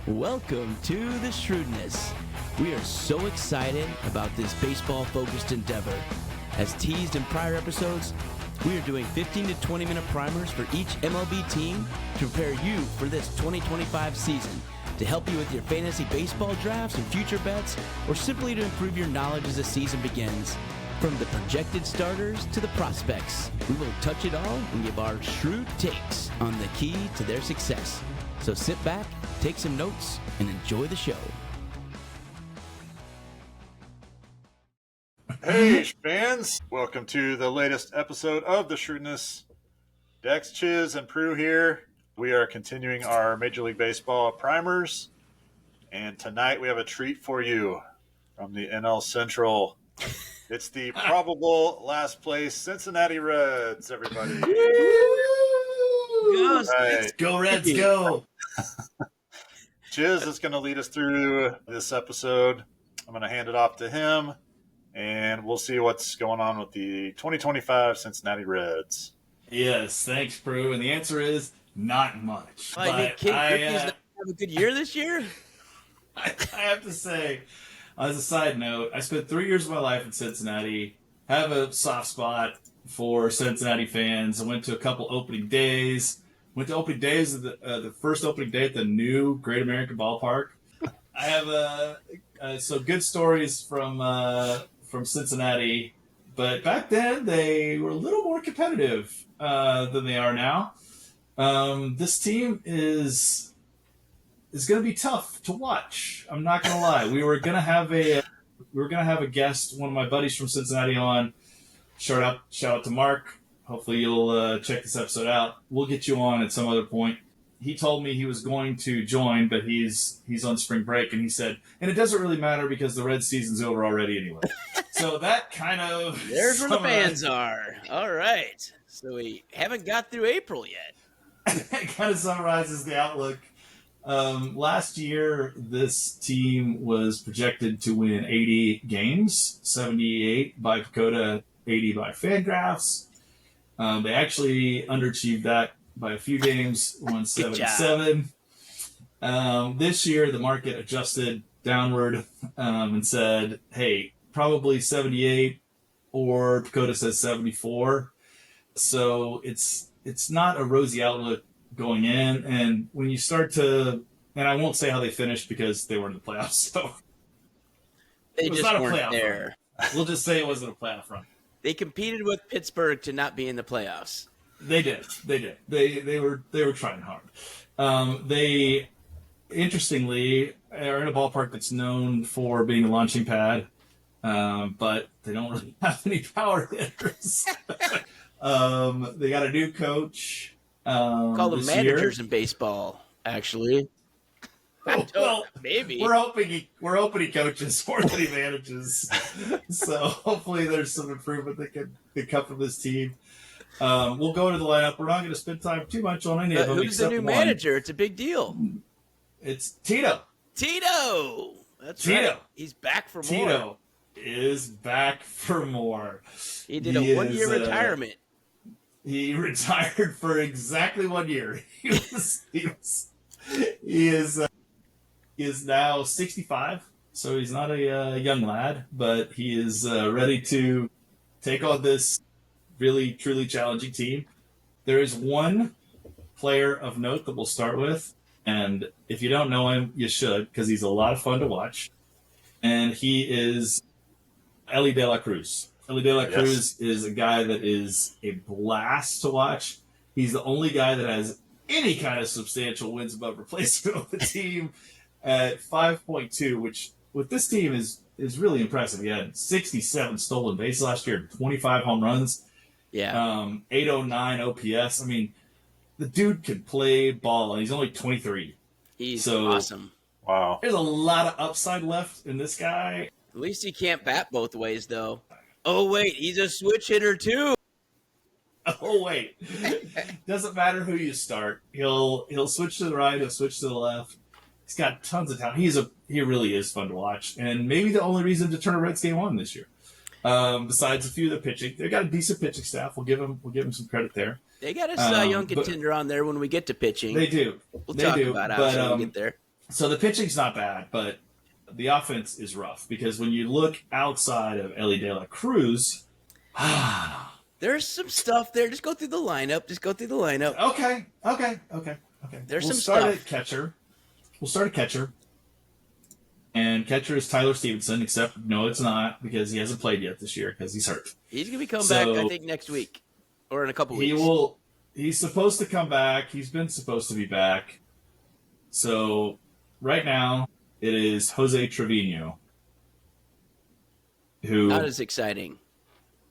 Welcome to the Shrewdness. We are so excited about this baseball-focused endeavor. As teased in prior episodes, we are doing 15 to 20-minute primers for each MLB team to prepare you for this 2025 season, to help you with your fantasy baseball drafts and future bets, or simply to improve your knowledge as the season begins. From the projected starters to the prospects, we will touch it all and give our shrewd takes on the key to their success. So sit back, take some notes, and enjoy the show. Hey, fans! Welcome to the latest episode of The Shrewdness. Dex, Chiz, and Prue here. We are continuing our Major League Baseball primers, and tonight we have a treat for you from the NL Central. It's the probable last place Cincinnati Reds, everybody. Let's go, Reds, go! Chiz is going to lead us through this episode. I'm going to hand it off to him, and we'll see what's going on with the 2025 Cincinnati Reds. Yes, thanks, Prue. And the answer is not much. Nick Griffey's not have a good year this year? I have to say, as a side note, I spent 3 years of my life in Cincinnati. Have a soft spot for Cincinnati fans. I went to a couple opening days. Went to opening days of the first opening day at the new Great American Ballpark. I have some good stories from Cincinnati, but back then they were a little more competitive than they are now. This team is going to be tough to watch. I'm not going to lie. We were going to have a guest, one of my buddies from Cincinnati, on. Shout out to Mark. Hopefully you'll check this episode out. We'll get you on at some other point. He told me he was going to join, but he's on spring break, and he said, and it doesn't really matter because the Reds season's over already anyway. So that kind of there's where the fans are. All right. So we haven't got through April yet. It kind of summarizes the outlook. Last year, this team was projected to win 80 games, 78 by Pacoda, 80 by Fangraphs. They actually underachieved that by a few games, won 77. This year, the market adjusted downward and said, hey, probably 78, or Pacoda says 74. So it's not a rosy outlook going in. And when you start to, and I won't say how they finished because they were in the playoffs, so they just not a weren't playoff there. Run. We'll just say it wasn't a playoff run. They competed with Pittsburgh to not be in the playoffs. They did. They were trying hard. They, interestingly, are in a ballpark that's known for being a launching pad, but they don't really have any power hitters. They got a new coach. Call them managers in baseball, actually. Well, maybe we're hoping he coaches more than he manages. So hopefully there's some improvement that can come from this team. We'll go to the lineup. We're not going to spend time too much on any of them. Who's the new manager? It's a big deal. It's Tito. That's Tito. Right. He's back for more. Tito is back for more. He did a one-year retirement. He retired for exactly 1 year. He is now 65, so he's not a young lad, but he is ready to take on this really, truly challenging team. There is one player of note that we'll start with, and if you don't know him, you should, because he's a lot of fun to watch, and he is Elly De La Cruz. Elly De La Cruz is a guy that is a blast to watch. He's the only guy that has any kind of substantial wins above replacement on the team at 5.2, which with this team is really impressive. He had 67 stolen bases last year, 25 home runs, 809 OPS. I mean, the dude can play ball, and he's only 23. He's awesome. Wow. There's a lot of upside left in this guy. At least he can't bat both ways, though. Oh, wait, he's a switch hitter, too. Oh, wait. Doesn't matter who you start. He'll switch to the right. He'll switch to the left. He's got tons of talent. He really is fun to watch, and maybe the only reason to turn a Reds game on this year. Besides a few of the pitching, they've got a decent pitching staff. We'll give them some credit there. They got a Cy Young contender on there when we get to pitching. They do. We'll talk about how we get there. So the pitching's not bad, but the offense is rough because when you look outside of Elly De La Cruz, there's some stuff there. Just go through the lineup. Okay. There's We'll some start stuff. at catcher. We'll start at catcher. And catcher is Tyler Stevenson, except no, it's not because he hasn't played yet this year because he's hurt. He's going to be coming back, I think, next week or in a couple weeks. He's supposed to come back. He's been supposed to be back. So right now it is Jose Trevino, who not as exciting.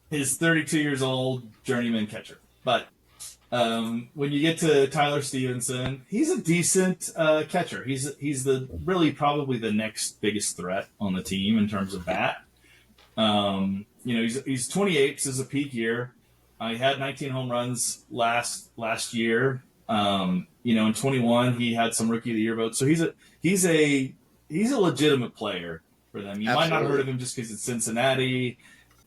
is 32 years old, journeyman catcher. But when you get to Tyler Stevenson, he's a decent catcher. He's probably the next biggest threat on the team in terms of bat. He's 28. This is a peak year. He had 19 home runs last year. In 21 he had some Rookie of the Year votes. So he's a legitimate player for them. You might not have heard of him just because it's Cincinnati.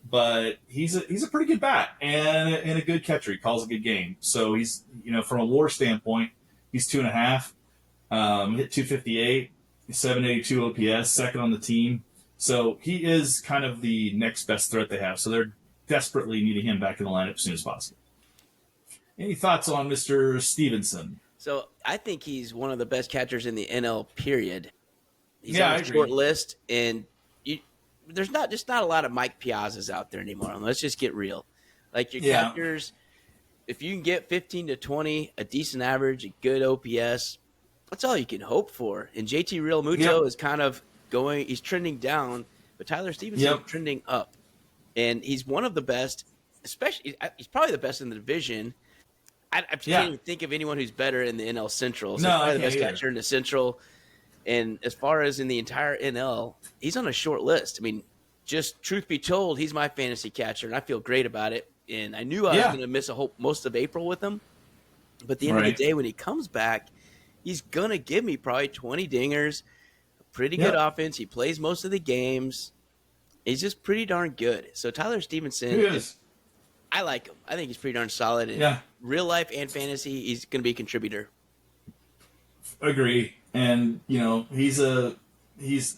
But he's a pretty good bat and a good catcher. He calls a good game. So he's, from a WAR standpoint, he's 2.5. Hit 258, 782 OPS, second on the team. So he is kind of the next best threat they have. So they're desperately needing him back in the lineup as soon as possible. Any thoughts on Mr. Stevenson? So I think he's one of the best catchers in the NL, period. He's I on a agree. short list, and there's not a lot of Mike Piazzas out there anymore. Let's just get real. Like your catchers, if you can get 15 to 20, a decent average, a good OPS, that's all you can hope for. And JT Real Muto is kind of he's trending down, but Tyler Stevenson is trending up. And he's one of the best, especially, he's probably the best in the division. I can't even think of anyone who's better in the NL Central. So he's probably the best catcher in the Central. And as far as in the entire NL, he's on a short list. I mean, just truth be told, he's my fantasy catcher, and I feel great about it. And I knew I was going to miss most of April with him. But at the end of the day, when he comes back, he's going to give me probably 20 dingers, a pretty good offense. He plays most of the games. He's just pretty darn good. So Tyler Stevenson, I like him. I think he's pretty darn solid. In real life and fantasy, he's going to be a contributor. Agree. And, he's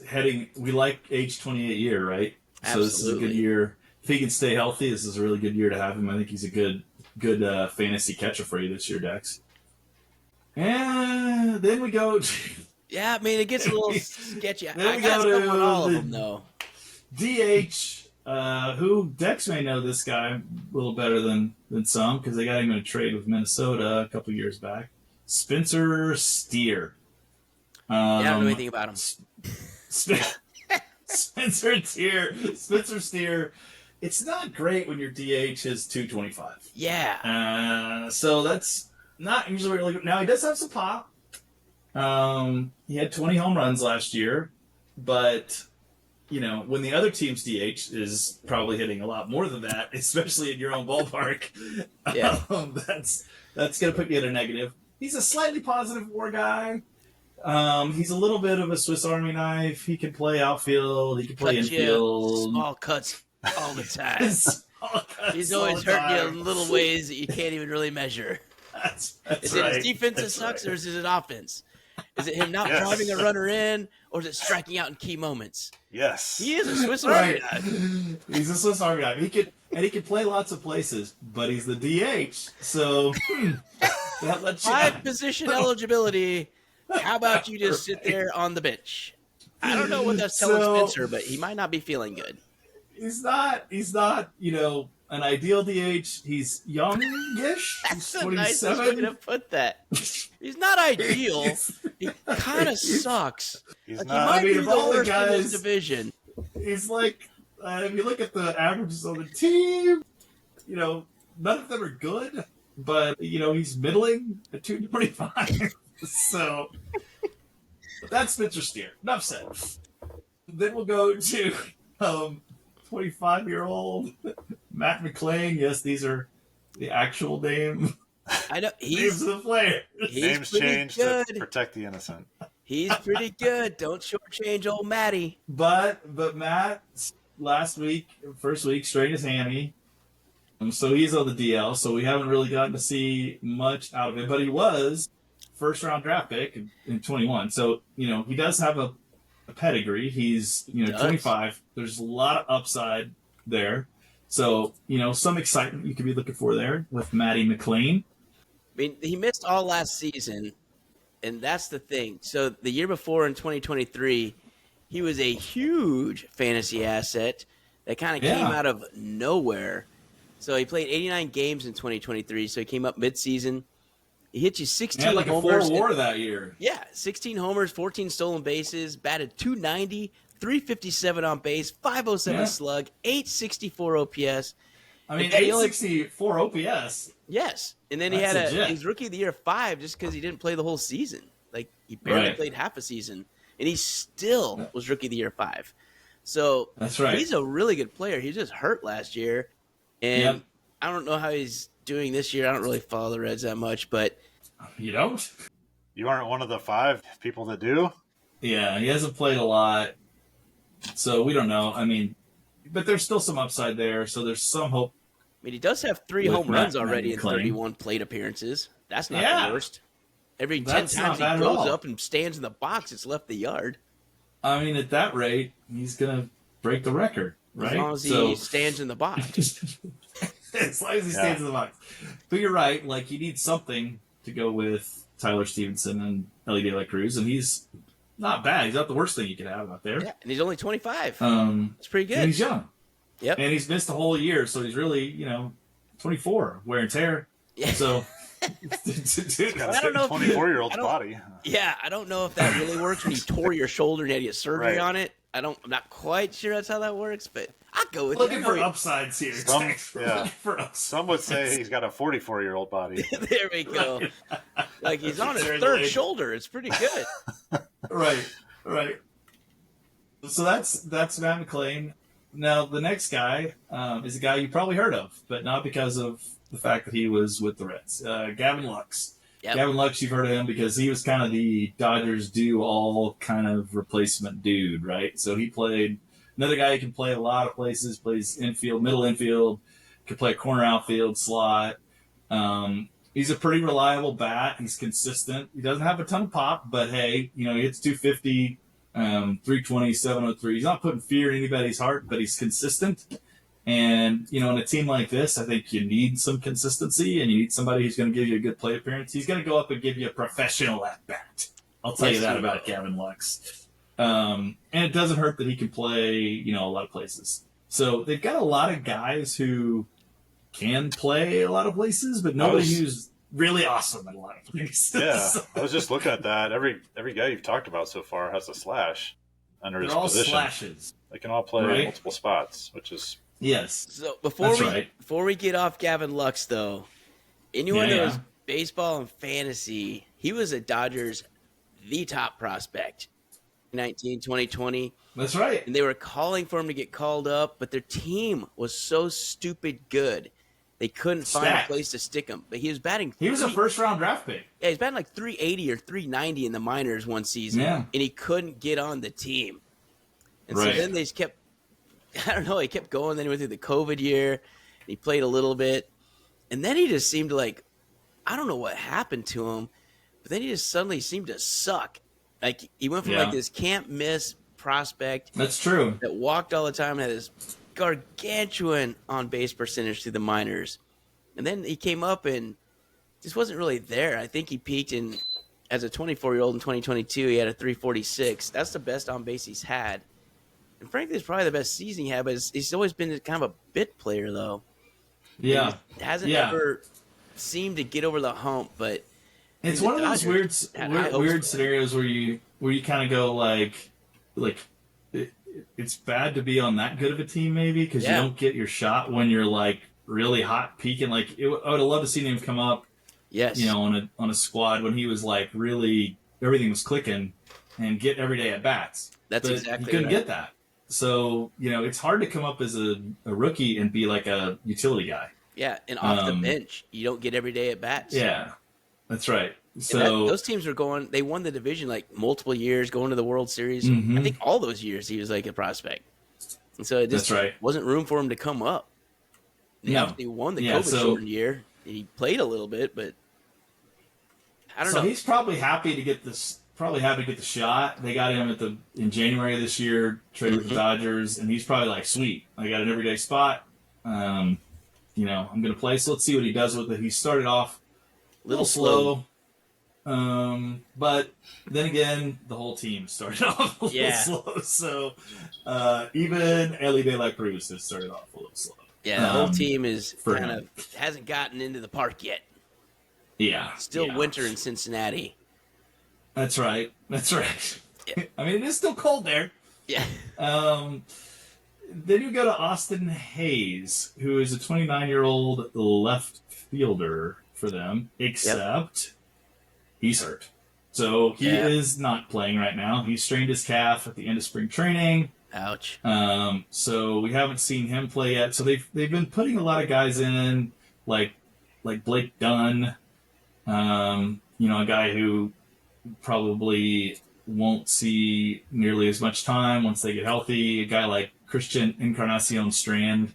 heading, we like age 28 year, right? Absolutely. So this is a good year. If he can stay healthy, this is a really good year to have him. I think he's a good fantasy catcher for you this year, Dex. And then we go Yeah, I mean, it gets a little sketchy. Then I got stuff on all of them, though. DH, who Dex may know this guy a little better than some because they got him in a trade with Minnesota a couple years back. Spencer Steer. I don't know anything about him. Spencer Steer. It's not great when your DH is 225. Yeah. So that's not usually really good. Now, he does have some pop. He had 20 home runs last year, but, when the other team's DH is probably hitting a lot more than that, especially in your own ballpark, that's going to put you at a negative. He's a slightly positive WAR guy. He's a little bit of a Swiss Army knife. He can play outfield. He can play infield. Small cuts all the time. He's always hurting you in little ways that you can't even really measure. That's is it his defense that sucks, or is it offense? Is it him not driving a runner in, or is it striking out in key moments? Yes. He is a Swiss Army guy. He's a Swiss Army guy. He can play lots of places, but he's the DH. So that lets you 5-position eligibility. How about you just sit there on the bench? I don't know what that's telling Spencer, but he might not be feeling good. He's not, an ideal DH. He's youngish. That's He's the nicest way to put that. He's not ideal. He kind of sucks. He's like, not. He might be the worst guys, in his division. He's like, if you look at the averages on the team, none of them are good, but, he's middling at 225. So that's Spencer Steer. Enough said. Then we'll go to 25-year-old Matt McClain. Yes, these are the actual name. I know Names of the players. Names changed to protect the innocent. He's pretty good. Don't shortchange old Matty. But Matt first week, straightened his hammy. So he's on the DL. So we haven't really gotten to see much out of him. But he was first-round draft pick in 21. So, he does have a pedigree. He's, 25. There's a lot of upside there. So, some excitement you could be looking for there with Matty McLean. I mean, he missed all last season, and that's the thing. So the year before in 2023, he was a huge fantasy asset that kind of came out of nowhere. So he played 89 games in 2023, so he came up midseason. He hit you 16 homers. He had like a 4 WAR that year. Yeah, 16 homers, 14 stolen bases, batted .290, 357 on base, 507 slug, 864 OPS. I mean, 864 OPS. Yes. And then he was Rookie of the Year 5 just because he didn't play the whole season. Like, he barely played half a season. And he still was Rookie of the Year 5. So that's right. He's a really good player. He just hurt last year. And I don't know how he's doing this year. I don't really follow the Reds that much, but you don't? You aren't one of the 5 people that do? Yeah, he hasn't played a lot. So we don't know. I mean, but there's still some upside there. So there's some hope. I mean, he does have 3 home runs already in 31 plate appearances. That's not the worst. Every 10 times he goes up and stands in the box, it's left the yard. I mean, at that rate, he's going to break the record, right? As long as he stands in the box. As long as he stands in the box. But you're right. Like, you need something to go with Tyler Stevenson and Elly De La Cruz, and he's not bad. He's not the worst thing you could have out there. Yeah, and he's only 25. That's pretty good. And he's young. Yep. And he's missed a whole year, so he's really, 24, wear and tear. Yeah. So, I don't know 24-year-old's body. Yeah, I don't know if that really works when you tore your shoulder and had to get surgery on it. I'm not quite sure that's how that works, but I'll go with it. Looking for upsides here. Some would say he's got a 44-year-old body. There we go. Like he's on his third shoulder. It's pretty good. Right. So that's Matt McLean. Now, the next guy is a guy you probably heard of, but not because of the fact that he was with the Reds. Gavin Lux. Yep. Gavin Lux, you've heard of him because he was kind of the Dodgers do-all kind of replacement dude, right? So he played another guy who can play a lot of places, plays infield, middle infield, can play corner outfield, slot. He's a pretty reliable bat. He's consistent. He doesn't have a ton of pop, but hey, he hits 250, 320, 703. He's not putting fear in anybody's heart, but he's consistent. And, in a team like this, I think you need some consistency and you need somebody who's going to give you a good play appearance. He's going to go up and give you a professional at-bat. I'll tell you that about Gavin Lux. And it doesn't hurt that he can play, a lot of places. So they've got a lot of guys who can play a lot of places, but nobody who's really awesome at a lot of places. Yeah, I was just looking at that. Every guy you've talked about so far has a slash under his position. They're all slashes. They can all play multiple spots, which is... Yes. So before we get off Gavin Lux, though, anyone that knows baseball and fantasy, he was a Dodgers the top prospect. 2020. That's right. And they were calling for him to get called up, but their team was so stupid good. They couldn't find a place to stick him. But he was batting. He was a first-round draft pick. Yeah, he's batting like 380 or 390 in the minors one season. Yeah. And he couldn't get on the team. And so then they just kept, he kept going. Then he went through the COVID year. And he played a little bit. And then he just seemed like, I don't know what happened to him, but then he just suddenly seemed to suck. Like, he went from like this can't-miss prospect. That's true. That walked all the time and had this gargantuan on-base percentage through the minors. And then he came up and just wasn't really there. I think he peaked as a 24-year-old in 2022. He had a 346. That's the best on-base he's had. And frankly, it's probably the best season he had, but he's always been kind of a bit player, though. Yeah. He hasn't ever seemed to get over the hump, but it's one of those weird scenarios where you kind of go like it's bad to be on that good of a team maybe because you don't get your shot when you're like really hot peaking. Like I would have loved to see him come up, on a squad when he was like really everything was clicking and get everyday at bats. That's exactly he couldn't get that. So it's hard to come up as a rookie and be like a utility guy. Yeah, and off the bench, you don't get everyday at bats. Yeah. That's right. So those teams were going. They won the division like multiple years, going to the World Series. I think all those years he was like a prospect, and so it just wasn't room for him to come up. He won the COVID shortened year. He played a little bit, but I don't so know. he's probably happy to get this. Probably happy to get the shot. They got him in January of this year, traded with the Dodgers, and he's probably like, sweet, I got an everyday spot. I'm going to play. So let's see what he does with it. He started off a little slow. But then again, the whole team started off a little slow. So even Elly De La Cruz has started off a little slow. Yeah, the whole team is hasn't gotten into the park yet. Yeah. Still winter in Cincinnati. That's right. Yeah. I mean, it is still cold there. Yeah. Then you go to Austin Hayes, who is a 29-year-old left fielder for them, except he's hurt. So he is not playing right now. He strained his calf at the end of spring training. Ouch. So we haven't seen him play yet. So they've been putting a lot of guys in, like Blake Dunn, a guy who probably won't see nearly as much time once they get healthy. A guy like Christian Encarnacion Strand,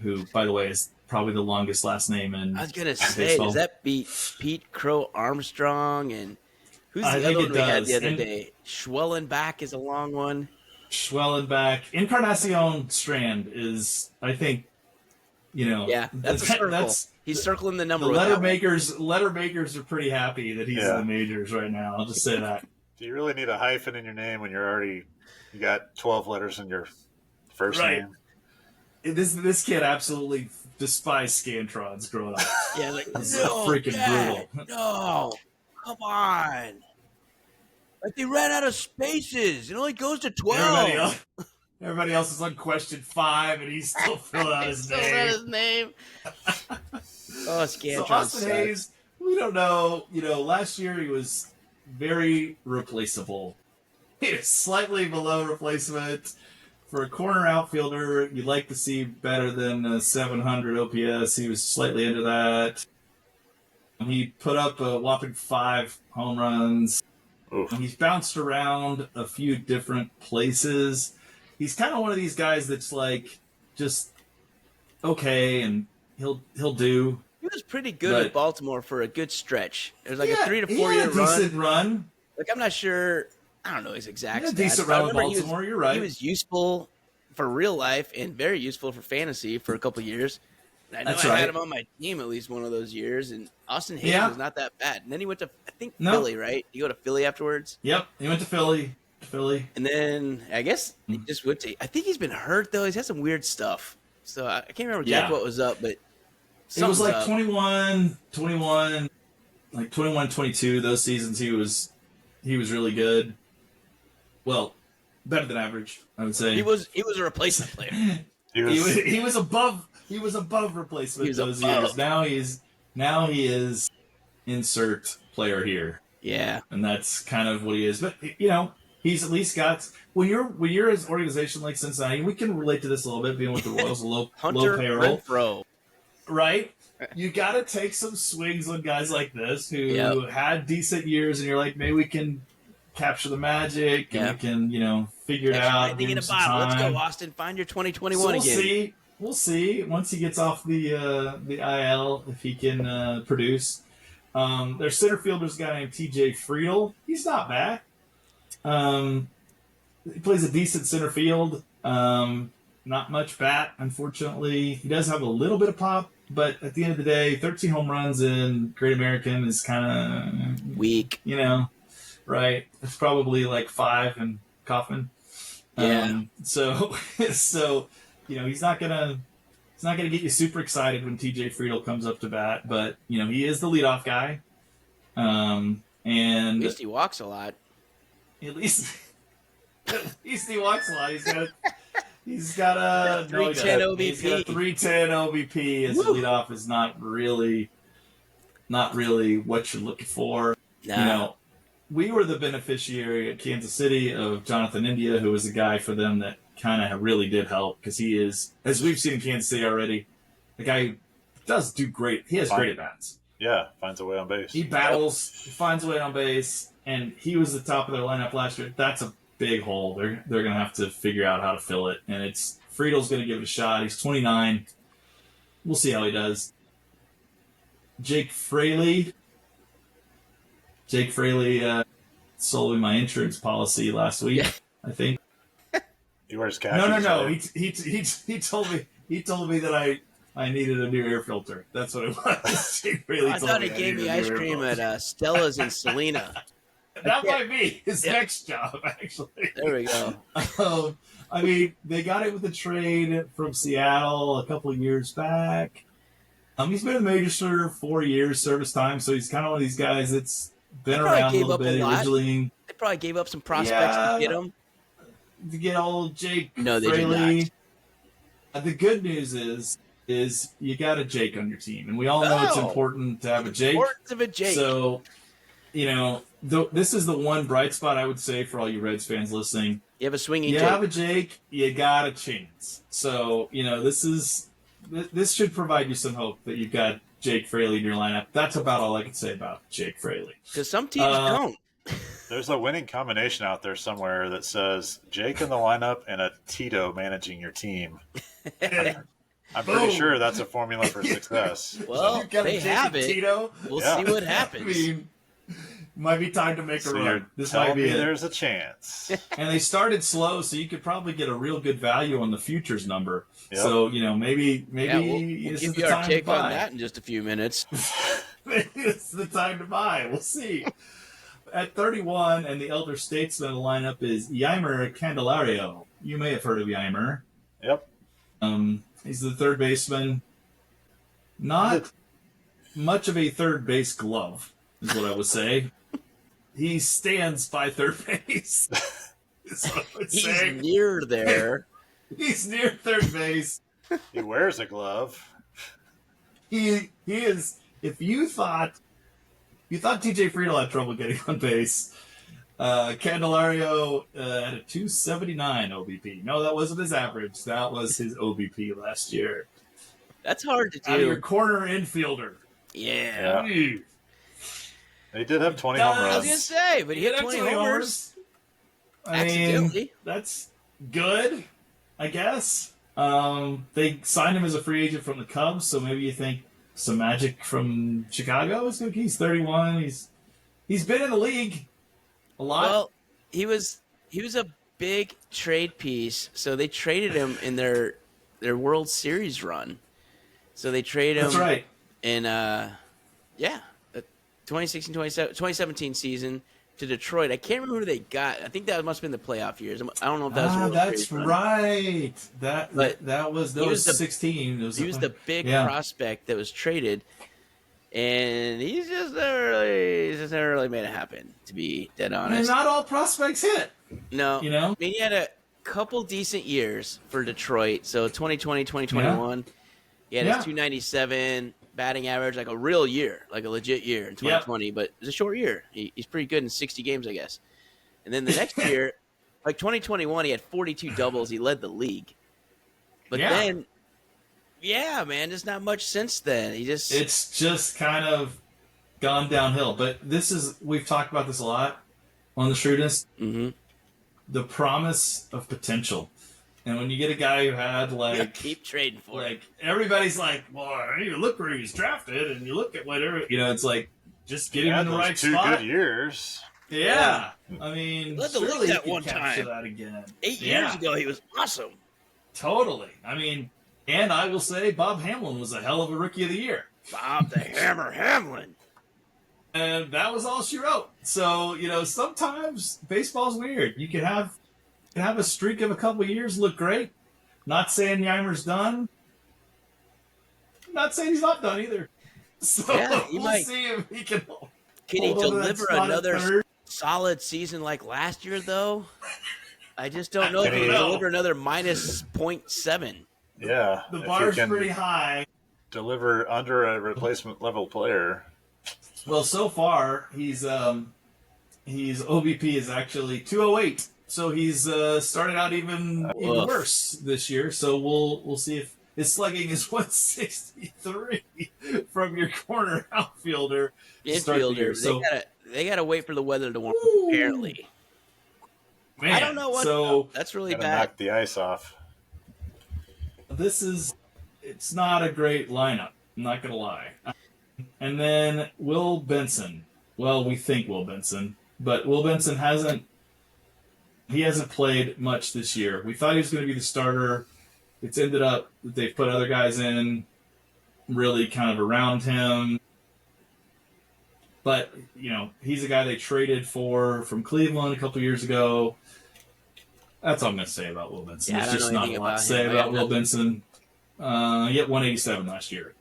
who, by the way, is probably the longest last name in I was going to say, baseball. does that beat Pete Crow Armstrong? And who's the other one we had the other day? Schwellenbach is a long one. Schwellenbach. Encarnacion Strand is, I think, that's a circle. He's circling the number. The letter makers are pretty happy that he's in the majors right now. I'll just say that. Do you really need a hyphen in your name when you got 12 letters in your first name? This kid absolutely despised Scantrons growing up. Yeah, like freaking brutal. No, come on. Like they ran out of spaces. It only goes to 12. Everybody else is on question 5, and he's still filling out his name. Oh, Scantron. So Austin Hayes, we don't know. Last year he was very replaceable. He was slightly below replacement. For a corner outfielder, you'd like to see better than 700 OPS. He was slightly into that. He put up a whopping 5 home runs. Oof. He's bounced around a few different places. He's kind of one of these guys that's like just okay, and he'll do. He was pretty good at Baltimore for a good stretch. It was like a 3 to 4 year decent run. Like I'm not sure. I don't know his exact stats. Decent run with Baltimore. You're right. He was useful for real life and very useful for fantasy for a couple of years. And I know I had him on my team at least one of those years. And Austin Hayes was not that bad. And then he went to Philly, right? You go to Philly afterwards. Yep, he went to Philly. And then I guess he just went to. I think he's been hurt though. He's had some weird stuff. So I can't remember exactly what was up, but it was like 21, 22. Those seasons he was really good. Well, better than average, I would say. He was a replacement player. He was above replacement those years. Now he is insert player here. Yeah, and that's kind of what he is. But he's at least got when you're an organization like Cincinnati. We can relate to this a little bit, being with the Royals, low payroll, Renfroe. Right? You got to take some swings on guys like this who had decent years, and you're like, maybe we can capture the magic, and we can, figure it out. Give in a bottle. Let's go, Austin. Find your 2021 again. We'll see once he gets off the IL if he can produce. Their center fielder's a guy named TJ Friedel. He's not bad. He plays a decent center field. Not much bat, unfortunately. He does have a little bit of pop, but at the end of the day, 13 home runs in Great American is kind of weak. Right? It's probably like 5 in Kaufman. Yeah. So he's not gonna get you super excited when TJ Friedel comes up to bat, but he is the leadoff guy. And at least he walks a lot. At least he walks a lot. He's got a 310 OBP. He's got a 310 OBP as a leadoff is not really what you're looking for. No. We were the beneficiary at Kansas City of Jonathan India, who was a guy for them that kind of really did help because he is, as we've seen in Kansas City already, the guy who does do great. He has great at-bats. Yeah, finds a way on base. He battles, he finds a way on base, and he was the top of their lineup last year. That's a big hole. They're going to have to figure out how to fill it, and Friedel's going to give it a shot. He's 29. We'll see how he does. Jake Fraley. Jake Fraley sold me my insurance policy last week. Yeah. I think. He wears khakis. No. Right? He told me that I needed a new air filter. That's what it was. Jake Fraley I told thought me he gave needed me a new ice air cream filter. at Stella's in Salina. That might be his Yeah. next job, actually. There we go. I mean, they got it with a trade from Seattle a couple of years back. He's been in the majors for 4 years service time, so he's kind of one of these guys that's been He probably around a gave little up a bit. lot. Originally, They probably gave up some prospects to get him. to get old Jake No, they did Fraley. The good news is you got a Jake on your team, and we all know it's Oh. important to have a Jake. Importance of a Jake. So, this is the one bright spot I would say for all you Reds fans listening. You have a swinging You Jake. have a Jake, you got a chance. So, this should provide you some hope that you've got Jake Fraley in your lineup. That's about all I can say about Jake Fraley. Because some teams don't. There's a winning combination out there somewhere that says Jake in the lineup and a Tito managing your team. I'm pretty Boom. sure that's a formula for success. Well, You've got a they Jake have and it. Tito. We'll Yeah. see what I happens. mean, might be time to make a So run. you're This might telling be me it. there's a chance. And they started slow, so you could probably get a real good value on the futures number. Yep. So, maybe Yeah, we'll this give is you the our time to take on buy. that in just a few minutes. Maybe it's the time to buy. We'll see. At 31, and the elder statesman lineup is Yeimer Candelario. You may have heard of Yeimer. Yep. He's the third baseman. Not much of a third base glove, is what I would say. He stands by third base. Is what I would He's say. near there. He's near third base. He wears a glove. He is. If you thought TJ Friedel had trouble getting on base, Candelario had a 279 OBP. No, that wasn't his average. That was his OBP last year. That's hard to Out of your do. corner infielder. Yeah. Yeah. They did have 20 No, home I was runs. going to say, but he hit Hit 20 20 homers. I mean, Accidentally. that's good, I guess. They signed him as a free agent from the Cubs, so maybe you think some magic from Chicago is good. He's 31. He's been in the league a lot. Well, he was a big trade piece, so they traded him in their World Series run. So they traded him That's right. in the 2017 season to Detroit. I can't remember who they got. I think that must have been the playoff years. I don't know if that was the World That's Series run. right. But That was he was the- 16. He was the big Yeah. prospect that was traded, and he's just never really made it happen, to be dead I mean, honest. not all prospects hit. No. You know? I mean, he had a couple decent years for Detroit. So 2020, 2021, he had Yeah. his 297 batting average, like a real year, like a legit year in 2020, but it was a short year. He's pretty good in 60 games, I guess. And then the next year, like 2021, he had 42 doubles. He led the league. But Yeah. then, yeah, man, there's not much since then. It's just kind of gone downhill. But we've talked about this a lot on the Shrewdness, Mhm. the promise of potential. And when you get a guy who had keep trading for it. everybody's like, well, you look where he's drafted, and you look at whatever, it's like, just get He him had in the those right 2 spot. good years. Yeah. I mean, Led the league surely that he one could capture time. that again. 8 Yeah. years ago, he was awesome. Totally. I mean, and I will say Bob Hamlin was a hell of a rookie of the year. Bob the Hammer Hamlin. And that was all she wrote. So, sometimes baseball's weird. You can have a streak of a couple of years look great. Not saying Yeimer's done. Not saying he's not done either. So Yeah, he we'll might. see if he can Can he hold on to that deliver spot at another third. solid season like last year, though? I just don't know if I he can don't know. deliver another minus 0.7. Yeah. The if bar's you can pretty high. deliver under a replacement level player. Well, so far he's OBP is actually 208. So he's started out even Ugh. worse this year. So we'll see if his slugging is 163 from your corner outfielder. to start the year. Infielder, So they gotta wait for the weather to warm. Ooh. Apparently, man, I don't know what. So That's really Gotta bad. knock the ice off. it's not a great lineup. I'm not gonna lie. And then Will Benson well, we think Will Benson, but Will Benson hasn't played much this year. We thought he was going to be the starter. It's ended up that they've put other guys in really kind of around him. But, he's a guy they traded for from Cleveland a couple years ago. That's all I'm going to say about Will Benson. Yeah, There's just not a lot to say about Will Benson. He hit 187 last year.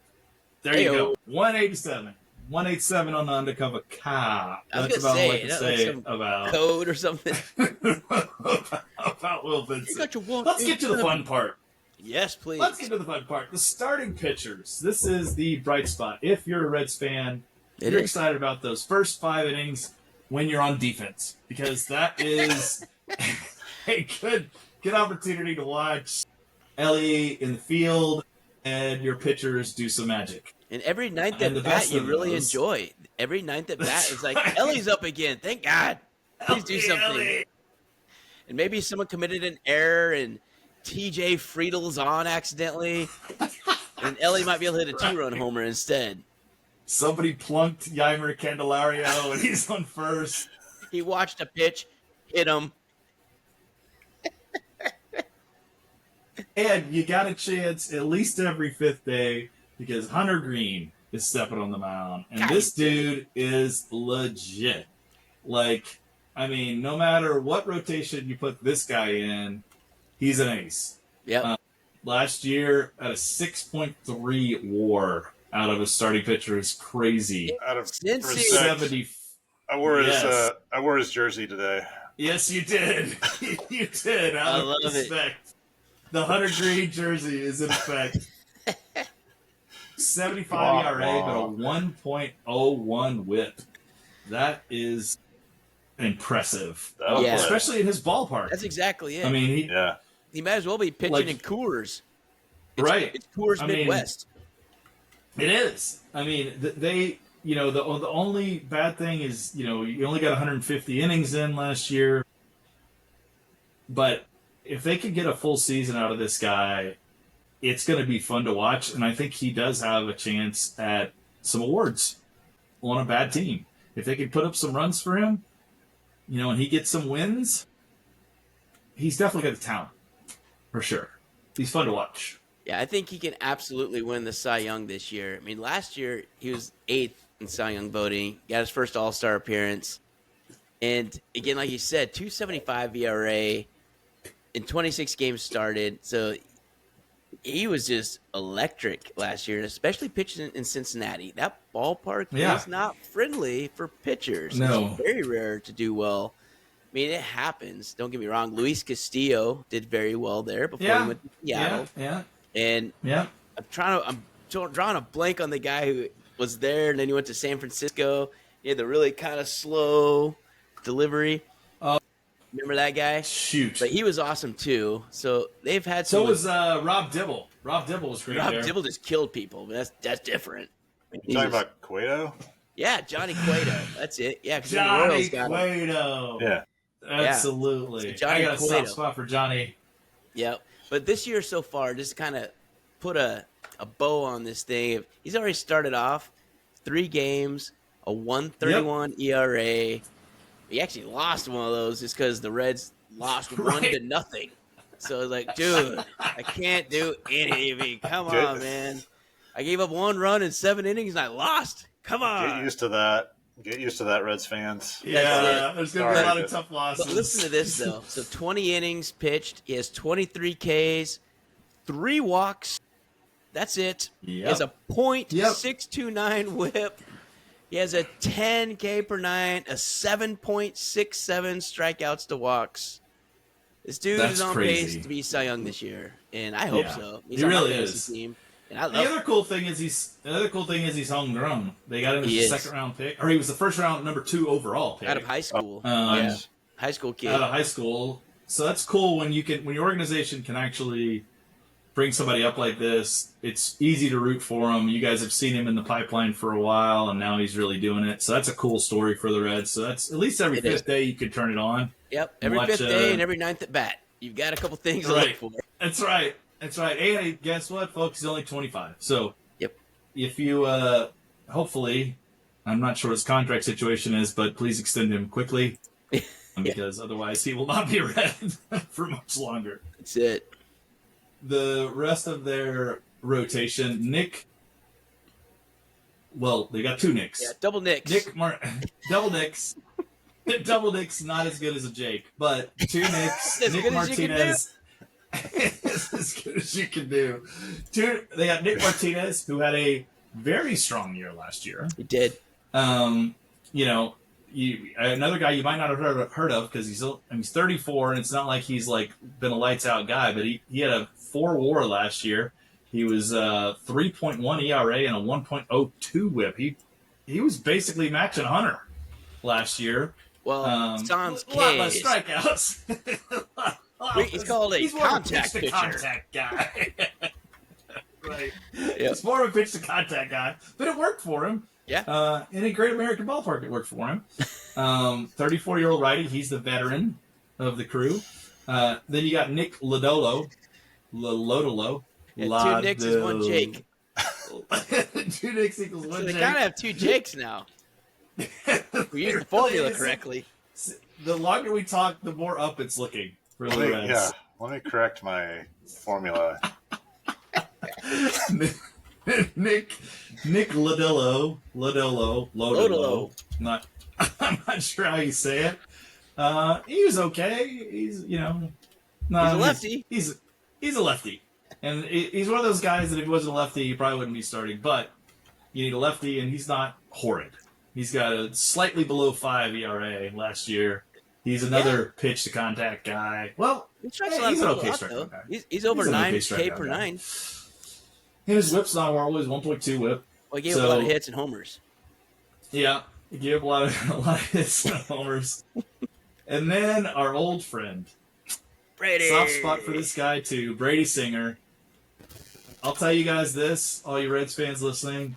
There you go. 187. 187 on the undercover cop. That's about all I can say about code or something. about Will Benson. Let's get to the fun part. Yes, please. Let's get to the fun part. The starting pitchers. This is the bright spot. If you're a Reds fan, you're excited about those first 5 innings when you're on defense, because that is a good opportunity to watch Elly in the field and your pitchers do some magic. And every ninth at bat you really enjoy. Every ninth at bat is like, Elly's up again. Thank God. Please do something. Elly. And maybe someone committed an error and TJ Friedel's on accidentally. And Elly might be able to hit a 2-run homer instead. Somebody plunked Yeimer Candelario and he's on first. He watched a pitch, hit him. And you got a chance at least every 5th day because Hunter Greene is stepping on the mound. And this dude is legit. Like, I mean, no matter what rotation you put this guy in, he's an ace. Yep. Last year, at a 6.3 WAR out of a starting pitcher is crazy. Out of Cincy. 70. I wore his jersey today. Yes, you did. You did. Out of respect. The Hunter Greene jersey is in effect. 75 ERA, but a 1.01 whip. That is impressive. Especially in his ballpark. That's exactly it. I mean, he might as well be pitching in Coors. It's Coors Midwest. It is. I mean, they, the only bad thing is, you only got 150 innings in last year. But if they could get a full season out of this guy, it's going to be fun to watch. And I think he does have a chance at some awards on a bad team. If they could put up some runs for him, and he gets some wins, he's definitely got the talent, for sure. He's fun to watch. Yeah, I think he can absolutely win the Cy Young this year. I mean, last year he was 8th in Cy Young voting, got his first All-Star appearance. And again, like you said, 2.75 ERA in 26 games started. So he was just electric last year, especially pitching in Cincinnati. That ballpark is not friendly for pitchers. No. It's very rare to do well. I mean, it happens. Don't get me wrong. Luis Castillo did very well there before he went to Seattle. And I'm drawing a blank on the guy who was there, and then he went to San Francisco. He had the really kind of slow delivery. Remember that guy? Shoot. But he was awesome, too. So they've had some... So was Rob Dibble. Rob Dibble was great there. Dibble just killed people. But that's different. You talking about Cueto? Yeah, Johnny Cueto. That's it. Yeah, Johnny Cueto. Yeah. Absolutely. So I got a soft spot for Johnny. Yeah. But this year so far, just kind of put a bow on this thing. He's already started off 3 games, a 1.31 ERA. He actually lost one of those just because the Reds lost 1-0. So it's like, dude, I can't do anything. Come on, man. I gave up 1 run in 7 innings and I lost. Come on. Get used to that. Get used to that, Reds fans. Yeah, there's going to be a lot of tough losses. But listen to this, though. So 20 innings pitched. He has 23 Ks, 3 walks. That's it. Yep. He has a .629 whip. He has a 10 K per nine, a 7.67 strikeouts to walks. This dude is on pace to be Cy Young this year, and I hope so. He's he really is. Team, and the other cool thing is he's homegrown. They got him as a 2nd round pick, or he was the 1st round number 2 overall pick out of high school. High school kid. Out of high school, so that's cool when your organization can actually bring somebody up like this. It's easy to root for him. You guys have seen him in the pipeline for a while, and now he's really doing it. So that's a cool story for the Reds. So that's at least every 5th day you could turn it on. Yep, every 5th day and every 9th at bat. You've got a couple things to look for. That's right. And guess what, folks? He's only 25. So if you hopefully I'm not sure what his contract situation is, but please extend him quickly because otherwise he will not be a Red for much longer. That's it. The rest of their rotation, they got two Nicks. Yeah, double Nicks. Double Nicks. Double Nicks, not as good as a Jake, but two Nicks. Nick Martinez. As good as you can do. They got Nick Martinez, who had a very strong year last year. He did. Another guy you might not have heard of because he's 34, and it's not like he's like been a lights out guy, but he had a 4 WAR last year. He was 3.1 ERA and a 1.02 WHIP. He was basically matching Hunter last year. Well, Sans a lot less strikeouts. He's called a contact pitcher. Contact guy. Right. Yep. He's more of a pitch to contact guy, but it worked for him. Yeah. In a Great American Ballpark, it worked for him. 34-year-old righty. He's the veteran of the crew. Then you got Nick Lodolo. Yeah, 2 Nicks is 1 Jake. 2 Nicks equals 1 So they Jake. kind of have 2 Jakes now. We use the formula correctly. The longer we talk, the more up it's looking for the Reds. Yeah, let me correct my formula. Nick Lodolo. I'm not sure how you say it. He was okay. He's He's a lefty. He's a lefty, and he's one of those guys that if he wasn't a lefty, he probably wouldn't be starting. But you need a lefty, and he's not horrid. He's got a slightly below 5 ERA last year. He's another pitch to contact guy. Well, he's an okay strikeout guy. He's over 9K per 9. And his whip's not horrible. He's 1.2 whip. Well, he gave up a lot of hits and homers. Yeah, he gave up a lot of hits and homers. And then our old friend, Brady. soft spot for this guy too, Brady Singer. I'll tell you guys this, all you Reds fans listening.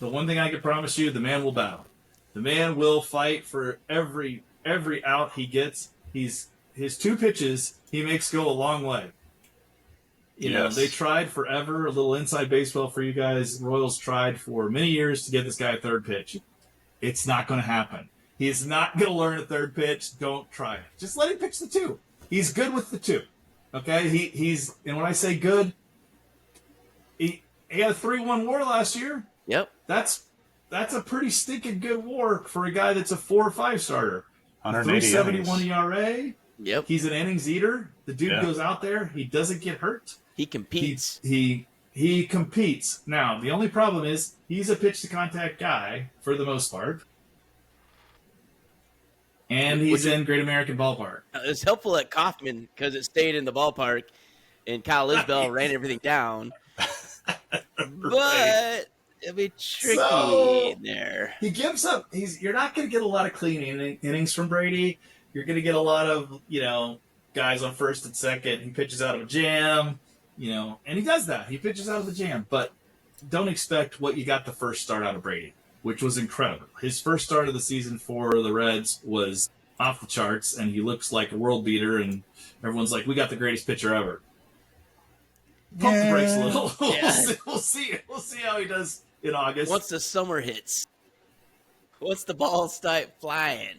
The one thing I can promise you, the man will bow. The man will fight for every out he gets. His 2 pitches he makes go a long way. You know, they tried forever, a little inside baseball for you guys. Royals tried for many years to get this guy a 3rd pitch. It's not going to happen. He's not going to learn a 3rd pitch. Don't try it. Just let him pitch the 2. He's good with the 2. Okay? He's and when I say good, he had a 3.1 WAR last year. Yep. That's a pretty stinking good WAR for a guy that's a 4 or 5 starter. 371 ERA. Yep. He's an innings eater. The dude goes out there. He doesn't get hurt. He competes. He competes. Now, the only problem is he's a pitch to contact guy for the most part. And he's in Great American Ballpark. It was helpful at Kauffman because it stayed in the ballpark and Kyle Isbell ran everything down. But it'll be tricky in there. He gives up. You're not going to get a lot of clean innings from Brady. You're going to get a lot of, guys on first and second. He pitches out of a jam, and he does that. He pitches out of the jam. But don't expect what you got the first start out of Brady, which was incredible. His first start of the season for the Reds was off the charts, and he looks like a world beater, and everyone's like, we got the greatest pitcher ever. Pump the brakes a little. Yeah. We'll see how he does in August. Once the summer hits, once the balls start flying.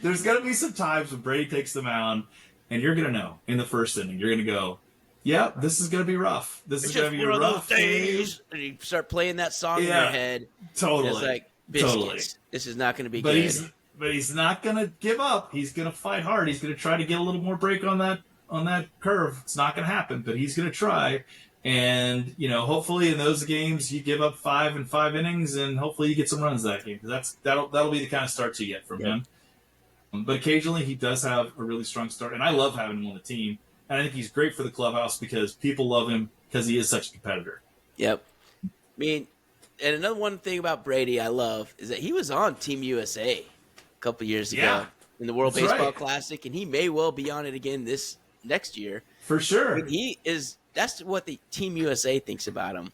There's going to be some times when Brady takes the mound, and you're going to know in the first inning. You're going to go, yeah, this is going to be rough. This is going to be a rough days. And you start playing that song in your head. Totally. It's like, biscuits. Totally. This is not going to be good. But he's not going to give up. He's going to fight hard. He's going to try to get a little more break on that curve. It's not going to happen, but he's going to try. And, hopefully in those games you give up 5 in 5 innings, and hopefully you get some runs that game. That'll be the kind of starts you get from him. But occasionally he does have a really strong start, and I love having him on the team. And I think he's great for the clubhouse because people love him because he is such a competitor. Yep. I mean, and another one thing about Brady I love is that he was on Team USA a couple years ago in the World Baseball Classic, and he may well be on it again this next year. For sure. But that's what the Team USA thinks about him.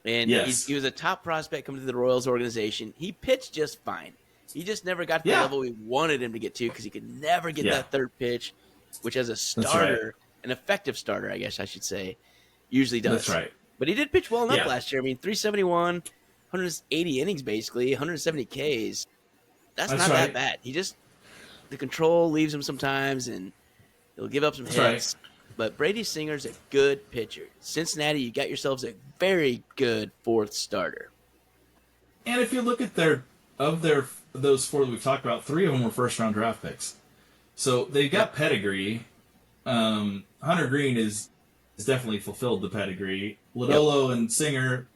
And he was a top prospect coming to the Royals organization. He pitched just fine. He just never got to the level we wanted him to get to because he could never get that 3rd pitch, which as a starter, an effective starter, I guess I should say, usually does. That's right. But he did pitch well enough last year. I mean, 371, 180 innings basically, 170 Ks. That's not right. that bad. The control leaves him sometimes, and he'll give up some hits. Right. But Brady Singer's a good pitcher. Cincinnati, you got yourselves a very good fourth starter. And if you look at those 4 that we've talked about, 3 of them were first-round draft picks. So they've got pedigree. Hunter Greene is definitely fulfilled the pedigree. Lodolo and Singer,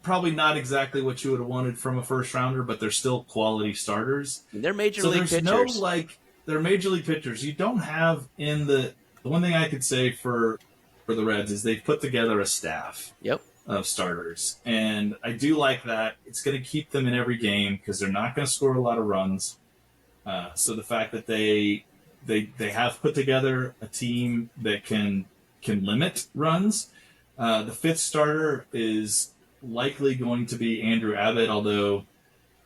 probably not exactly what you would have wanted from a first-rounder, but they're still quality starters. And they're major So league there's pitchers. they're major league pitchers. You don't have the one thing I could say for the Reds is they've put together a staff. Yep. Of starters, and I do like that. It's going to keep them in every game because they're not going to score a lot of runs. So the fact that they have put together a team that can limit runs. The 5th starter is likely going to be Andrew Abbott, although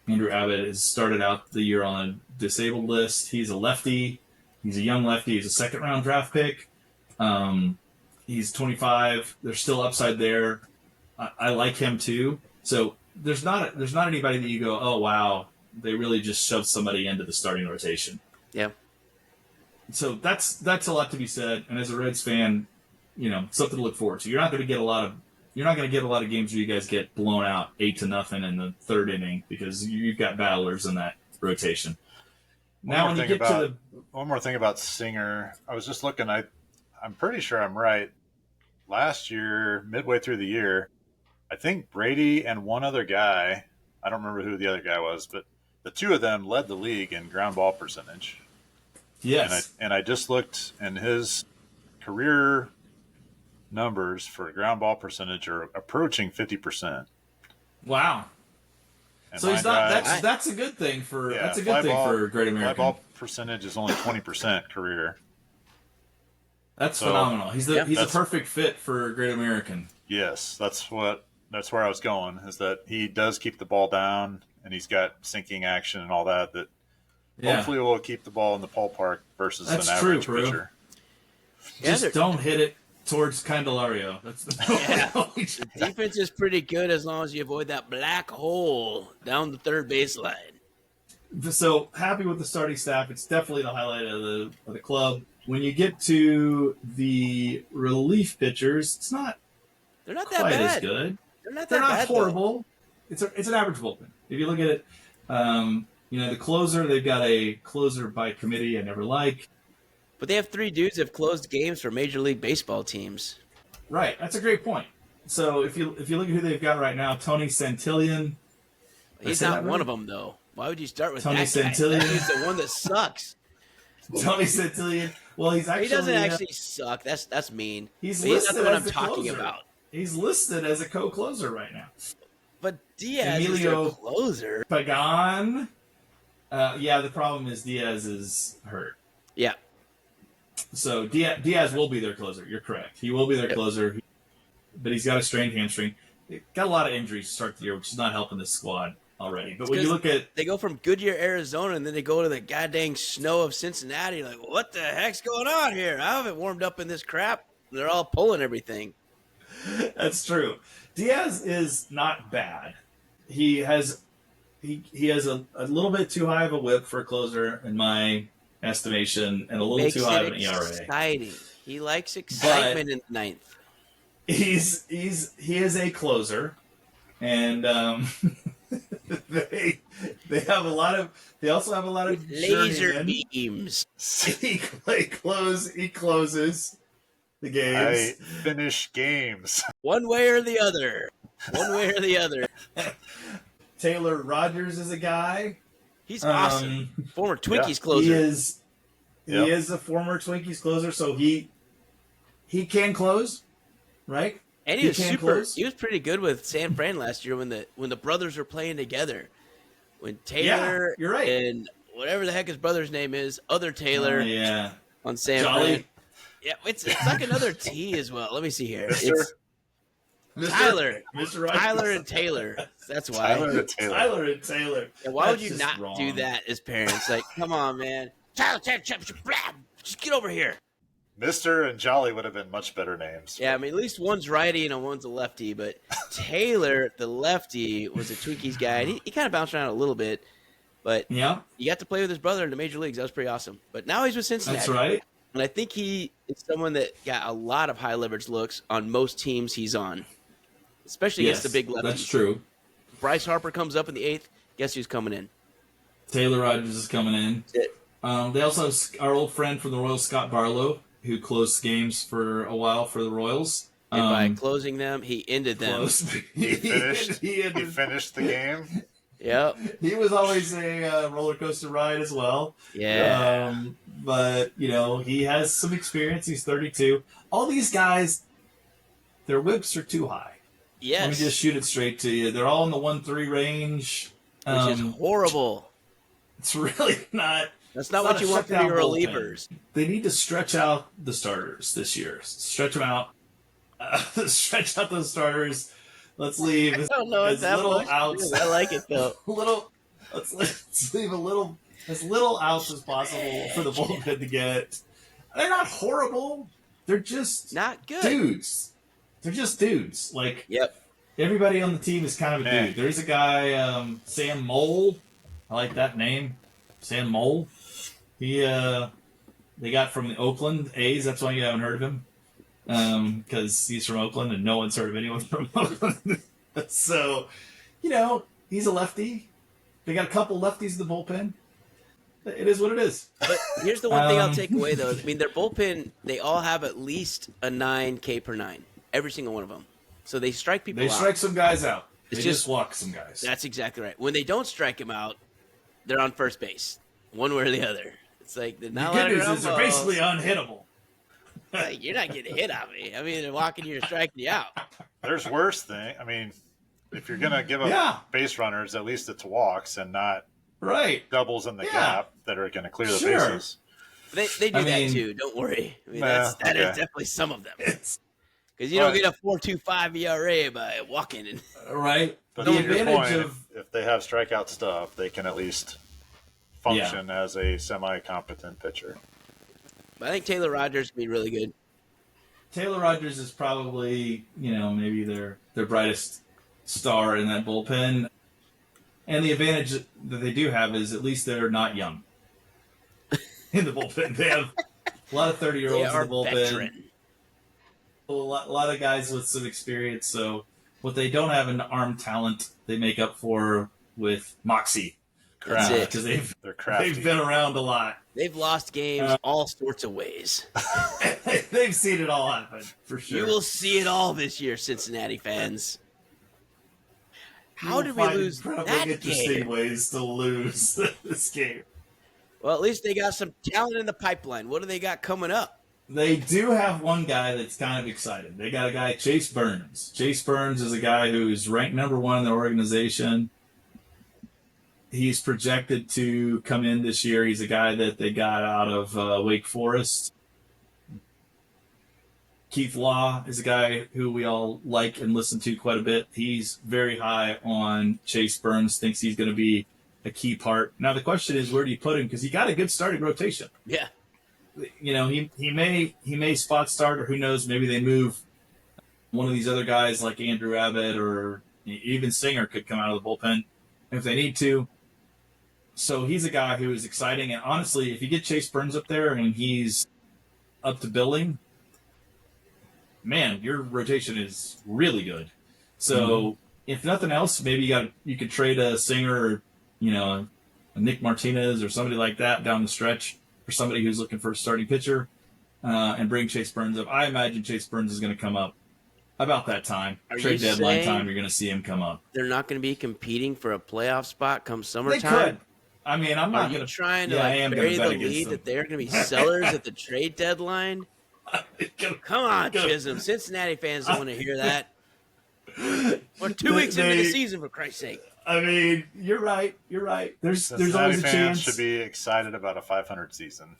Andrew Abbott has started out the year on a disabled list. He's a lefty. He's a young lefty. He's a 2nd-round draft pick. He's 25. There's still upside there. I like him too. So there's not anybody that you go, oh wow, they really just shoved somebody into the starting rotation. Yeah. So that's a lot to be said. And as a Reds fan, something to look forward to. You're not going to get a lot of games where you guys get blown out 8-0 in the 3rd inning because you've got battlers in that rotation. One more thing about Singer. I was just looking. I'm pretty sure I'm right. Last year, midway through the year, I think Brady and one other guy, I don't remember who the other guy was, but the 2 of them led the league in ground ball percentage. Yes. And I just looked, and his career numbers for ground ball percentage are approaching 50%. Wow. And so he's not. That's a good thing for. Yeah, that's a good thing for Great American. Fly ball percentage is only 20% career. That's phenomenal. He's a perfect fit for Great American. Yes, that's where I was going, is that he does keep the ball down, and he's got sinking action and all that hopefully will keep the ball in the ballpark versus an average pitcher. Just don't hit it towards Candelario. That's the defense is pretty good as long as you avoid that black hole down the 3rd baseline. So happy with the starting staff. It's definitely the highlight of the club. When you get to the relief pitchers, they're not that quite bad. As good. They're not horrible. Though. It's an average bullpen. If you look at it, the closer, they've got a closer by committee I never like. But they have 3 dudes that have closed games for Major League Baseball teams. Right, that's a great point. So if you look at who they've got right now, Tony Santillan. He's not one of them though. Why would you start with Tony that guy? Santillan? He's the one that sucks. Tony Santillan. Well, he doesn't actually suck. That's mean. He's not the one I'm talking closer. about. He's listed as a co-closer right now. But Diaz is their closer. Pagan. The problem is Diaz is hurt. Yeah. So Diaz will be their closer. You're correct. He will be their closer, but he's got a strained hamstring. Got a lot of injuries to start the year, which is not helping this squad already. But when you look at... They go from Goodyear, Arizona, and then they go to the goddamn snow of Cincinnati. Like, what the heck's going on here? I haven't warmed up in this crap. They're all pulling everything. That's true. Diaz is not bad. He has a little bit too high of a whip for a closer, in my estimation, and a little too high of an ERA. Exciting. He likes excitement in the 9th. He is a closer, and they have a lot of. They also have a lot of laser beams. He closes the games. I finish games. One way or the other. Taylor Rogers is a guy. He's awesome. Former Twinkies closer. He is a former Twinkies closer, so he can close, right? And he was pretty good with San Fran last year when the brothers were playing together. When Taylor you're right. and whatever the heck his brother's name is, other Taylor on San Fran. Yeah, it's like another T as well. Let me see here. It's Tyler. Tyler and Taylor. That's why. Tyler and Taylor. Yeah, why would you not do that as parents? Like, come on, man. Tyler, just get over here. Mr. and Jolly would have been much better names. Yeah, I mean, at least one's righty and one's a lefty, but Taylor, the lefty, was a Twinkies guy. And he kind of bounced around a little bit, but Yeah, he got to play with his brother in the major leagues. That was pretty awesome. But now he's with Cincinnati. that's right. And I think he is someone that got a lot of high leverage looks on most teams he's on, especially against the big lefties. That's true. Bryce Harper comes up in the 8th. Guess who's coming in? Taylor Rogers is coming in. They also have our old friend from the Royals, Scott Barlow, who closed games for a while for the Royals. And by closing them, he ended them. He finished the game. Yep. He was always a roller coaster ride as well. Yeah. But, he has some experience. He's 32. All these guys, their whips are too high. Yes. Let me just shoot it straight to you. They're all in the 1-3 range. Which is horrible. It's really not. That's not what you want from your relievers. They need to stretch out the starters this year. Stretch them out. Stretch out those starters. Let's leave I don't know as that little much. outs. I like it though. Let's leave as little outs as possible for the bullpen to get. They're not horrible. They're just Not good. dudes. They're just dudes. Like, Yep. everybody on the team is kind of a dude. There's a guy, Sam Mole. I like that name, Sam Mole. He they got from the Oakland A's. That's why you haven't heard of him, because he's from Oakland and no one's heard of anyone from Oakland. So, he's a lefty. They got a couple lefties in the bullpen. It is what it is. But here's the one thing I'll take away, though. I mean, their bullpen, they all have at least a 9 K per 9. Every single one of them. So they strike people out. They strike some guys out. It's They just walk some guys. That's exactly right. When they don't strike them out, they're on first base. One way or the other. It's like they're not The good lining news is they're up. basically unhittable. Like, you're not getting hit on me. I mean, they're walking you or striking you out. There's worse thing. I mean, if you're going to give up base runners, at least it's walks and not doubles in the gap that are going to clear the bases. They do that too. Don't worry. I mean, that is definitely some of them. Because you don't get a 4.25 ERA by walking. Right. But The to your advantage point, of if they have strikeout stuff, they can at least function as a semi-competent pitcher. But I think Taylor Rogers can be really good. Taylor Rogers is probably, maybe their brightest star in that bullpen. And the advantage that they do have is at least they're not young in the bullpen. They have a lot of 30-year-olds in the bullpen. Veteran. A lot of guys with some experience. So what they don't have in arm talent, they make up for with moxie. That's it. Because They're crafty. they've been around a lot. They've lost games all sorts of ways. They've seen it all happen, for sure. You will see it all this year, Cincinnati fans. How did we lose that interesting game? ways to lose this game. Well, at least they got some talent in the pipeline. What do they got coming up? They do have one guy that's kind of excited. They got a guy, Chase Burns. Chase Burns is a guy who's ranked number 1 in the organization. He's projected to come in this year. He's a guy that they got out of Wake Forest. Keith Law is a guy who we all like and listen to quite a bit. He's very high on Chase Burns, thinks he's going to be a key part. Now, the question is, where do you put him? Because he got a good starting rotation. Yeah. He may spot start, or who knows, maybe they move one of these other guys like Andrew Abbott, or even Singer could come out of the bullpen if they need to. So he's a guy who is exciting. And honestly, if you get Chase Burns up there and he's up to billing, man, your rotation is really good. So if nothing else, maybe you could trade a Singer or, a Nick Martinez or somebody like that down the stretch for somebody who's looking for a starting pitcher, and bring Chase Burns up. I imagine Chase Burns is going to come up about that time. Trade deadline time, you're going to see him come up. They're not going to be competing for a playoff spot come summertime? They could. I mean, I'm not going to trying to bury the lead that they're going to be sellers at the trade deadline. Come on, Chisholm. Cincinnati fans don't want to hear that. We're 2 weeks into the season, for Christ's sake. I mean, you're right. There's always a fans chance. Should be excited about a 500 season.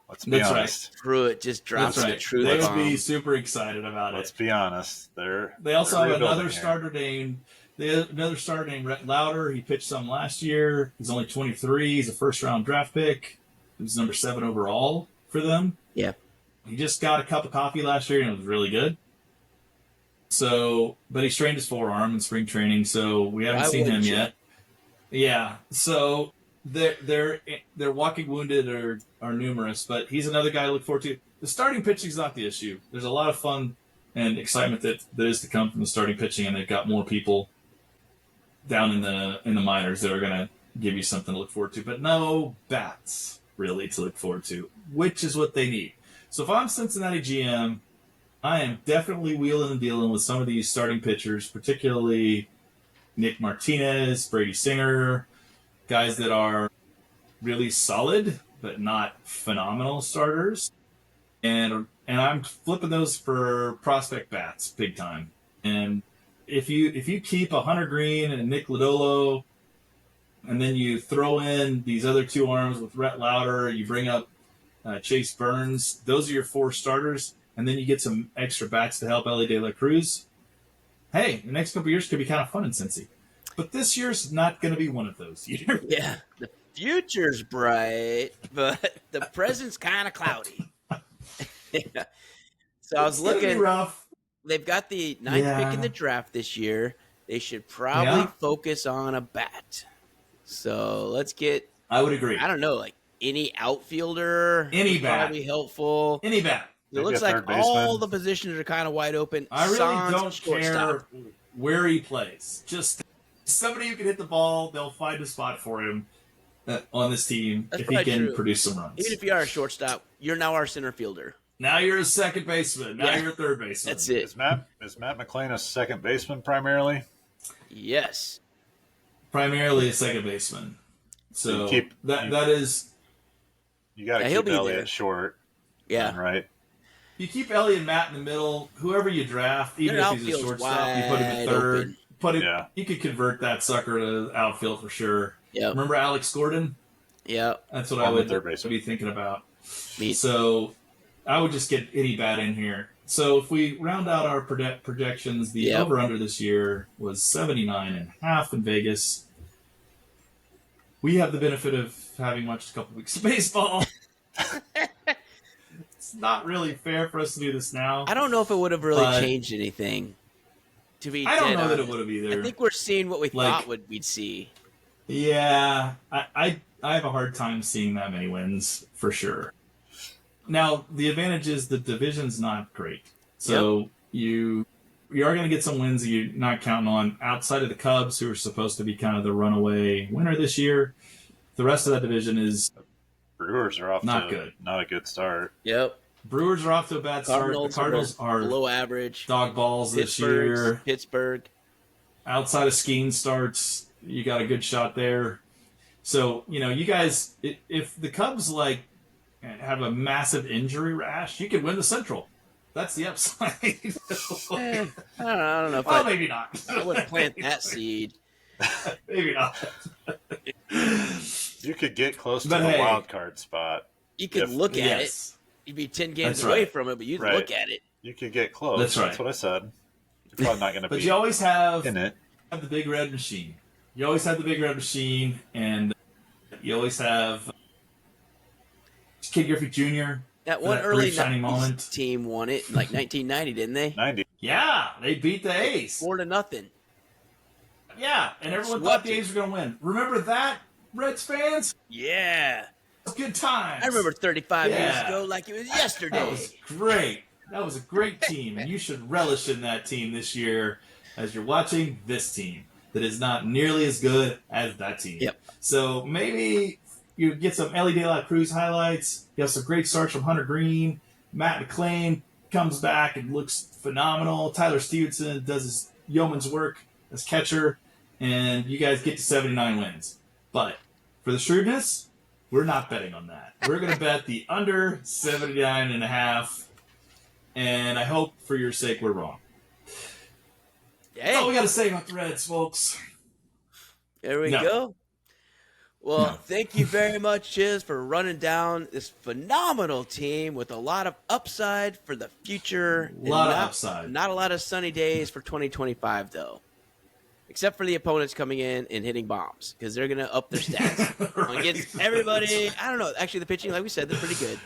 Let's be honest. Right. Pruitt just drops the truth They bomb. would be super excited about Let's be honest. They also have another here. starter named Rhett Lauder. He pitched some last year. He's only 23. He's a first-round draft pick. He was number 7 overall for them. Yeah. He just got a cup of coffee last year, and it was really good. So, but he strained his forearm in spring training, so we haven't seen him yet. Yeah, so they're walking wounded are numerous, but he's another guy I look forward to. The starting pitching is not the issue. There's a lot of fun and excitement that is to come from the starting pitching, and they've got more people down in the minors that are going to give you something to look forward to, but no bats really to look forward to, which is what they need. So if I'm Cincinnati GM, I am definitely wheeling and dealing with some of these starting pitchers, particularly Nick Martinez, Brady Singer, guys that are really solid but not phenomenal starters. And I'm flipping those for prospect bats big time. And if you keep a Hunter Greene and Nick Lodolo, and then you throw in these other two arms with Rhett Lauder, you bring up Chase Burns, those are your 4 starters, and then you get some extra bats to help Elly De La Cruz. Hey, the next couple of years could be kind of fun in Cincy. But this year's not going to be one of those years. Yeah, the future's bright, but the present's kind of cloudy. Yeah. So I was looking. Rough. They've got the 9th pick in the draft this year. They should probably focus on a bat. So let's get. I would agree. I don't know, like any outfielder. Any bat. Probably helpful. Any bat. It looks like all the positions are kind of wide open. I really don't care where he plays. Just somebody who can hit the ball, they'll find a spot for him on this team if he can produce some runs. Even if you are a shortstop, you're now our center fielder. Now you're a second baseman. Now you're a third baseman. That's it. Is Matt McClain a second baseman primarily? Yes. Primarily a second baseman. So that is. You got to keep Elliott short. Yeah. Then, right. You keep Elliott and Matt in the middle. Whoever you draft, even if he's a shortstop, you put him at third. You could convert that sucker to outfield for sure. Yeah. Remember Alex Gordon? Yeah. That's what I would be thinking about. So I would just get any bat in here. So if we round out our projections, the over-under this year was 79.5 in Vegas. We have the benefit of having watched a couple weeks of baseball. It's not really fair for us to do this now. I don't know if it would have really changed anything. I don't know that it would have either. I think we're seeing what we thought we'd see. Yeah, I have a hard time seeing that many wins for sure. Now the advantage is the division's not great, so you are going to get some wins that you're not counting on outside of the Cubs, who are supposed to be kind of the runaway winner this year. The rest of that division is Brewers are off not a good start. Yep. Brewers are off to a bad start. The Cardinals are below average. Dog balls this year. Pittsburgh. Outside of skiing starts, you got a good shot there. So, you guys, if the Cubs have a massive injury rash, you could win the Central. That's the upside. I don't know. Well, maybe not. I wouldn't plant that seed. Maybe not. You could get close to the wild card spot. You could look at it. You'd be 10 games away from it, but you'd look at it. You could get close. That's right. That's what I said. You're probably not going to be. But you always have in it. The big red machine. You always have the big red machine, and you always have Kid Griffey Jr. That one early team won it in 1990, didn't they? 90. Yeah, they beat the A's 4-0. Yeah, and everyone thought the A's were going to win. Remember that, Reds fans? Yeah. Good times. I remember 35 years ago like it was yesterday. That was great. That was a great team, and you should relish in that team this year as you're watching this team that is not nearly as good as that team. Yep. So maybe you get some Elly De La Cruz highlights. You have some great starts from Hunter Greene. Matt McClain comes back and looks phenomenal. Tyler Stevenson does his yeoman's work as catcher, and you guys get to 79 wins. But for the shrewdness, we're not betting on that. We're going to bet the under 79.5, and I hope for your sake we're wrong. That's all we got to say about the Reds, folks. There we go. Well, thank you very much, Chiz, for running down this phenomenal team with a lot of upside for the future. A lot of upside. Not a lot of sunny days for 2025, though. Except for the opponents coming in and hitting bombs, because they're going to up their stats. Against everybody. I don't know. Actually, the pitching, like we said, they're pretty good.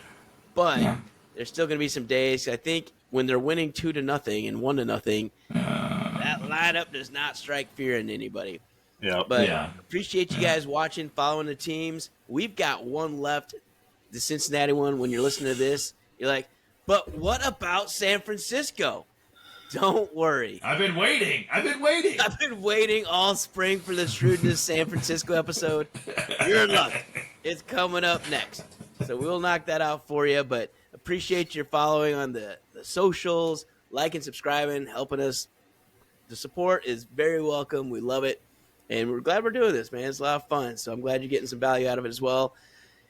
But there's still going to be some days. I think when they're winning 2-0 and 1-0, that lineup does not strike fear in anybody. Yeah. But appreciate you guys watching, following the teams. We've got one left, the Cincinnati one. When you're listening to this, you're like, but what about San Francisco? Don't worry. I've been waiting. I've been waiting all spring for the Shrewdness San Francisco episode. You're in luck. It's coming up next. So we'll knock that out for you. But appreciate your following on the socials, liking, subscribing, helping us. The support is very welcome. We love it. And we're glad we're doing this, man. It's a lot of fun. So I'm glad you're getting some value out of it as well.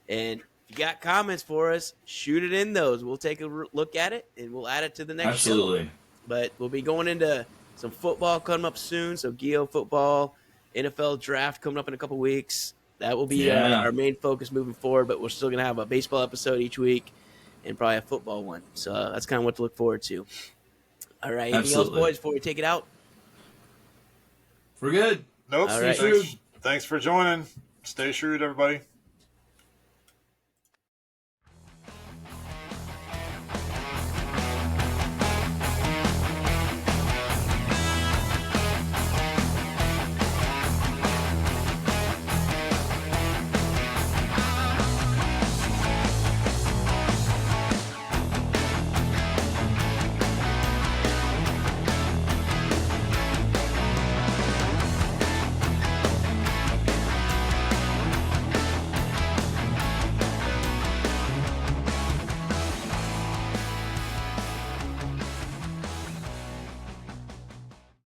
And if you got comments for us, shoot it in those. We'll take a look at it, and we'll add it to the next show. But we'll be going into some football coming up soon. So Geo football, NFL draft coming up in a couple weeks. That will be our main focus moving forward. But we're still going to have a baseball episode each week and probably a football one. So that's kind of what to look forward to. All right. Anything else, boys, before we take it out? We're good. Nope. All right. Thanks for joining. Stay shrewd, everybody.